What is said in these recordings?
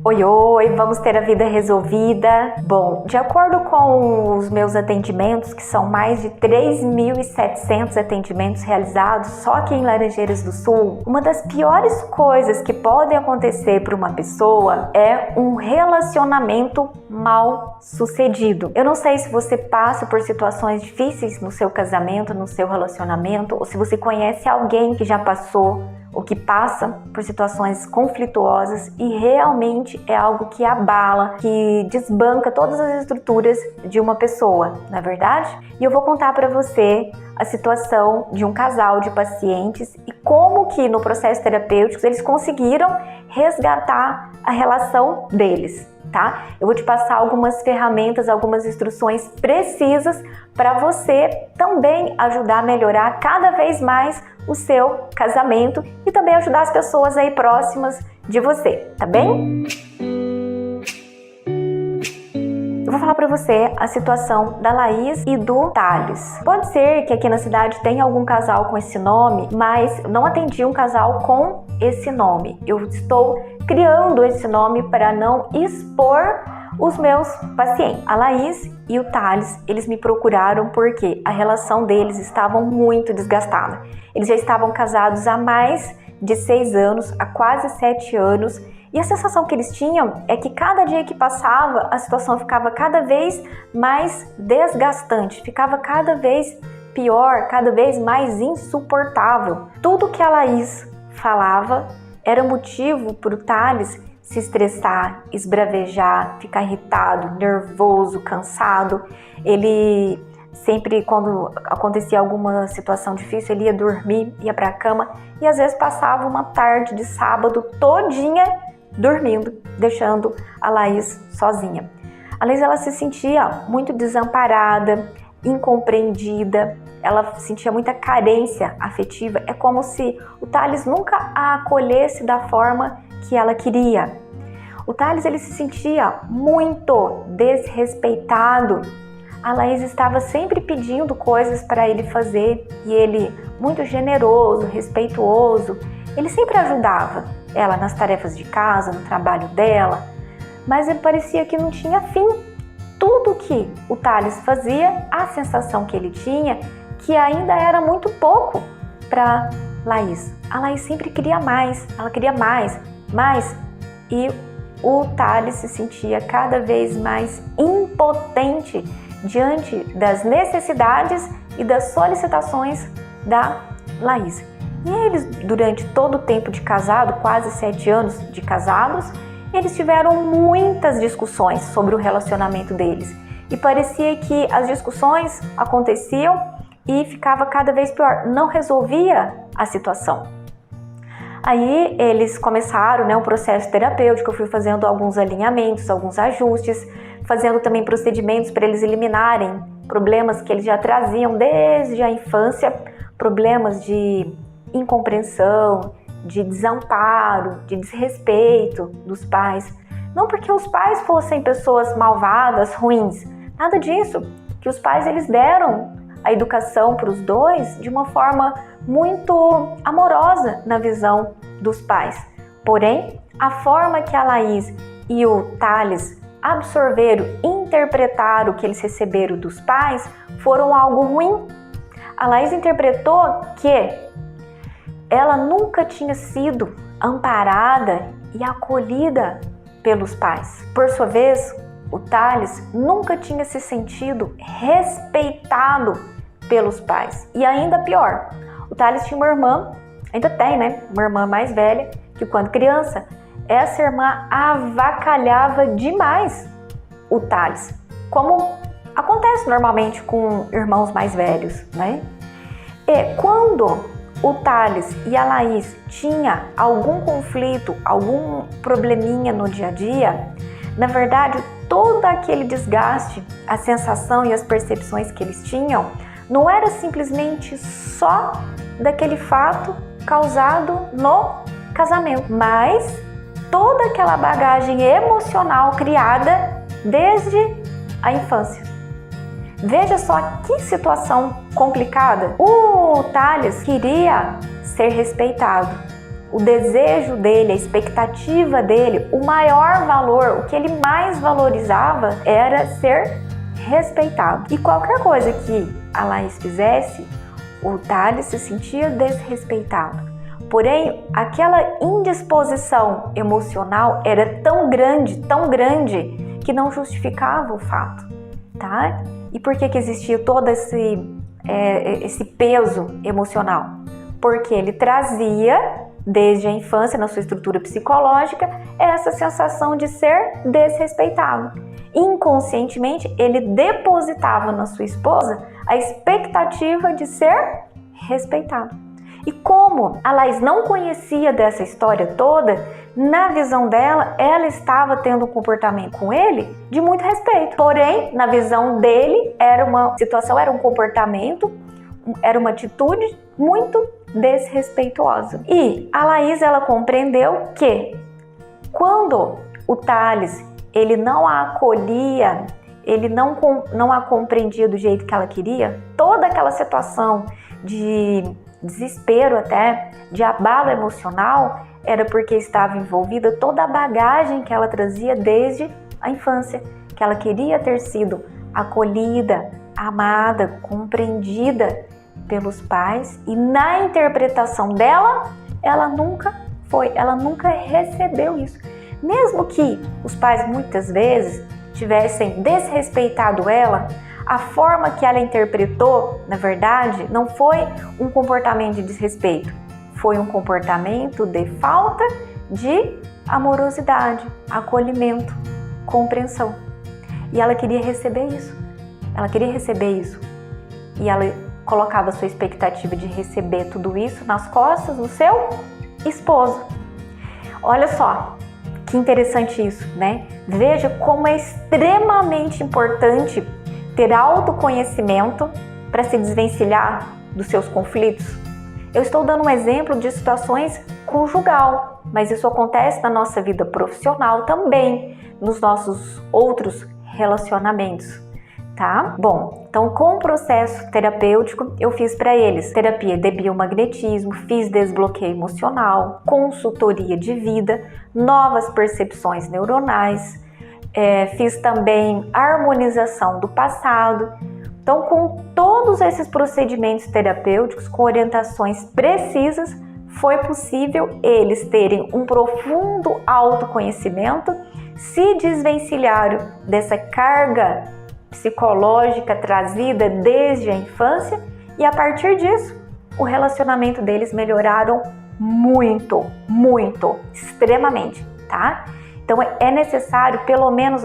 Oi, oi, vamos ter a vida resolvida? Bom, de acordo com os meus atendimentos, que são mais de 3.700 atendimentos realizados só aqui em Laranjeiras do Sul, uma das piores coisas que podem acontecer para uma pessoa é um relacionamento mal sucedido. Eu não sei se você passa por situações difíceis no seu casamento, no seu relacionamento, ou se você conhece alguém que já passou ou que passa por situações conflituosas e realmente é algo que abala, que desbanca todas as estruturas de uma pessoa, não é verdade? E eu vou contar para você a situação de um casal de pacientes e como que no processo terapêutico eles conseguiram resgatar a relação deles, tá? Eu vou te passar algumas ferramentas, algumas instruções precisas para você também ajudar a melhorar cada vez mais o seu casamento e também ajudar as pessoas aí próximas de você, tá bem? Eu vou falar para você a situação da Laís e do Thales. Pode ser que aqui na cidade tenha algum casal com esse nome, mas não atendi um casal com esse nome. Eu estou criando esse nome para não expor os meus pacientes. A Laís e o Thales, eles me procuraram porque a relação deles estava muito desgastada. Eles já estavam casados há mais de 6 anos, há quase 7 anos, e a sensação que eles tinham é que cada dia que passava, a situação ficava cada vez mais desgastante, ficava cada vez pior, cada vez mais insuportável. Tudo que a Laís falava era motivo para o Thales se estressar, esbravejar, ficar irritado, nervoso, cansado. Ele sempre, quando acontecia alguma situação difícil, ele ia dormir, ia para a cama e às vezes passava uma tarde de sábado todinha dormindo, deixando a Laís sozinha. A Laís, ela se sentia muito desamparada, incompreendida, ela sentia muita carência afetiva. É como se o Thales nunca a acolhesse da forma que ela queria. O Thales, ele se sentia muito desrespeitado. A Laís estava sempre pedindo coisas para ele fazer e ele, muito generoso, respeituoso, ele sempre ajudava ela nas tarefas de casa, no trabalho dela, mas ele parecia que não tinha fim. Tudo que o Thales fazia, a sensação que ele tinha, que ainda era muito pouco para Laís. A Laís sempre queria mais, ela queria mais, e o Thales se sentia cada vez mais impotente diante das necessidades e das solicitações da Laís. E eles, durante todo o tempo de casado, quase 7 anos de casados, eles tiveram muitas discussões sobre o relacionamento deles. E parecia que as discussões aconteciam e ficava cada vez pior, não resolvia a situação. Aí eles começaram, um processo terapêutico, eu fui fazendo alguns alinhamentos, alguns ajustes, fazendo também procedimentos para eles eliminarem problemas que eles já traziam desde a infância, problemas de incompreensão, de desamparo, de desrespeito dos pais. Não porque os pais fossem pessoas malvadas, ruins, nada disso. Que os pais, eles deram a educação para os dois de uma forma muito amorosa na visão dos pais. Porém, a forma que a Laís e o Thales absorveram, interpretaram o que eles receberam dos pais foram algo ruim. A Laís interpretou que ela nunca tinha sido amparada e acolhida pelos pais. Por sua vez, o Thales nunca tinha se sentido respeitado pelos pais. E ainda pior, o Thales tinha uma irmã, ainda tem, uma irmã mais velha, que quando criança, essa irmã avacalhava demais o Thales, como acontece normalmente com irmãos mais velhos, E quando o Thales e a Laís tinham algum conflito, algum probleminha no dia a dia, na verdade, todo aquele desgaste, a sensação e as percepções que eles tinham, não era simplesmente só daquele fato causado no casamento, mas toda aquela bagagem emocional criada desde a infância. Veja só que situação complicada. O Thales queria ser respeitado. o desejo dele, a expectativa dele, o maior valor, o que ele mais valorizava era ser respeitado. E qualquer coisa que a Laís fizesse, o Thales se sentia desrespeitado. Porém, aquela indisposição emocional era tão grande, que não justificava o fato, tá? E por que existia todo esse peso emocional? Porque ele trazia, desde a infância, na sua estrutura psicológica, essa sensação de ser desrespeitado. Inconscientemente, ele depositava na sua esposa a expectativa de ser respeitado. E como a Laís não conhecia dessa história toda, na visão dela, ela estava tendo um comportamento com ele de muito respeito. Porém, na visão dele, era uma situação, era um comportamento, era uma atitude muito desrespeituosa. E a Laís, ela compreendeu que quando o Thales, ele não a acolhia, ele não a compreendia do jeito que ela queria, toda aquela situação de desespero até, de abalo emocional, era porque estava envolvida toda a bagagem que ela trazia desde a infância, que ela queria ter sido acolhida, amada, compreendida pelos pais, e na interpretação dela, ela nunca recebeu isso. Mesmo que os pais muitas vezes tivessem desrespeitado ela, a forma que ela interpretou, na verdade, não foi um comportamento de desrespeito, foi um comportamento de falta de amorosidade, acolhimento, compreensão. E ela queria receber isso. E ela colocava sua expectativa de receber tudo isso nas costas do seu esposo. Olha só, que interessante isso, né? Veja como é extremamente importante ter autoconhecimento para se desvencilhar dos seus conflitos. Eu estou dando um exemplo de situações conjugal, mas isso acontece na nossa vida profissional também, nos nossos outros relacionamentos, tá? Bom, então com o processo terapêutico eu fiz para eles terapia de biomagnetismo, fiz desbloqueio emocional, consultoria de vida, novas percepções neuronais, fiz também harmonização do passado. Então, com todos esses procedimentos terapêuticos, com orientações precisas, foi possível eles terem um profundo autoconhecimento, se desvencilharam dessa carga psicológica trazida desde a infância, e a partir disso, o relacionamento deles melhoraram muito, extremamente, tá? Então é necessário pelo menos,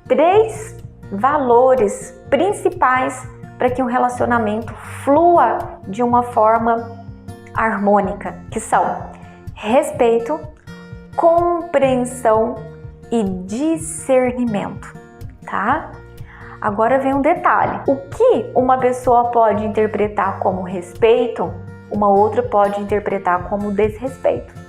3 valores principais para que um relacionamento flua de uma forma harmônica, que são respeito, compreensão e discernimento, tá? Agora vem um detalhe. O que uma pessoa pode interpretar como respeito, uma outra pode interpretar como desrespeito.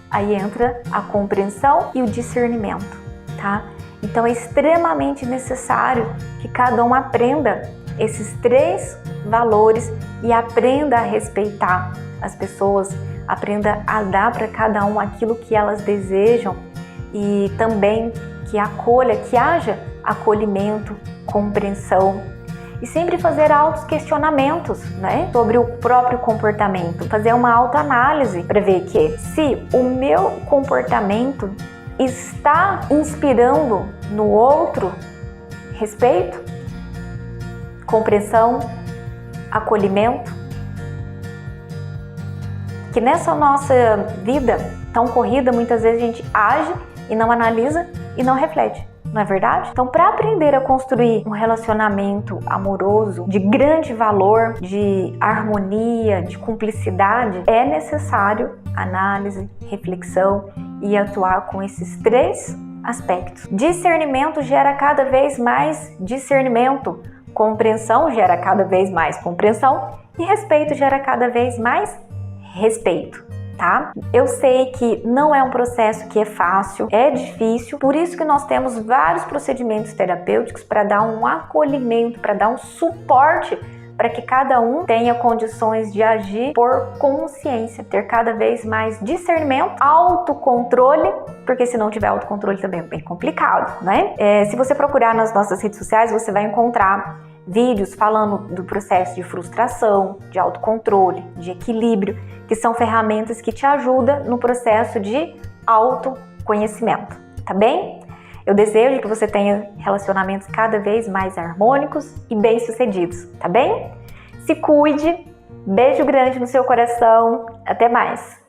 Aí entra a compreensão e o discernimento, tá? Então é extremamente necessário que cada um aprenda esses 3 valores e aprenda a respeitar as pessoas, aprenda a dar para cada um aquilo que elas desejam e também que acolha, que haja acolhimento, compreensão. E sempre fazer altos questionamentos, né, sobre o próprio comportamento. Fazer uma autoanálise para ver que se o meu comportamento está inspirando no outro respeito, compreensão, acolhimento. Que nessa nossa vida tão corrida, muitas vezes a gente age e não analisa e não reflete. Não é verdade? Então, para aprender a construir um relacionamento amoroso de grande valor, de harmonia, de cumplicidade, é necessário análise, reflexão e atuar com esses 3 aspectos. Discernimento gera cada vez mais discernimento, compreensão gera cada vez mais compreensão e respeito gera cada vez mais respeito. Tá? Eu sei que não é um processo que é fácil, é difícil, por isso que nós temos vários procedimentos terapêuticos para dar um acolhimento, para dar um suporte para que cada um tenha condições de agir por consciência, ter cada vez mais discernimento, autocontrole, porque se não tiver autocontrole também é bem complicado, né? Se você procurar nas nossas redes sociais, você vai encontrar vídeos falando do processo de frustração, de autocontrole, de equilíbrio, que são ferramentas que te ajudam no processo de autoconhecimento, tá bem? Eu desejo que você tenha relacionamentos cada vez mais harmônicos e bem-sucedidos, tá bem? Se cuide, beijo grande no seu coração, até mais!